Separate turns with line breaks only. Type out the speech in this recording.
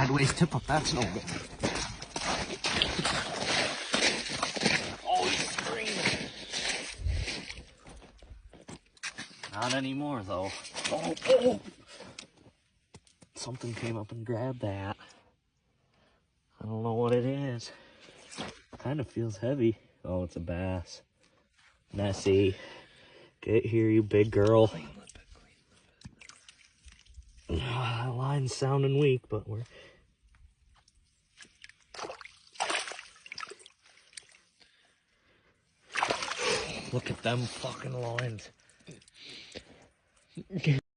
Sideways tip up, that's no good. Oh, he's screaming. Not anymore, though. Oh. Something came up and grabbed that. I don't know what it is. Kind of feels heavy. Oh, it's a bass. Nessie. Get here, you big girl. That line's sounding weak, but we're... Look at them fucking lines.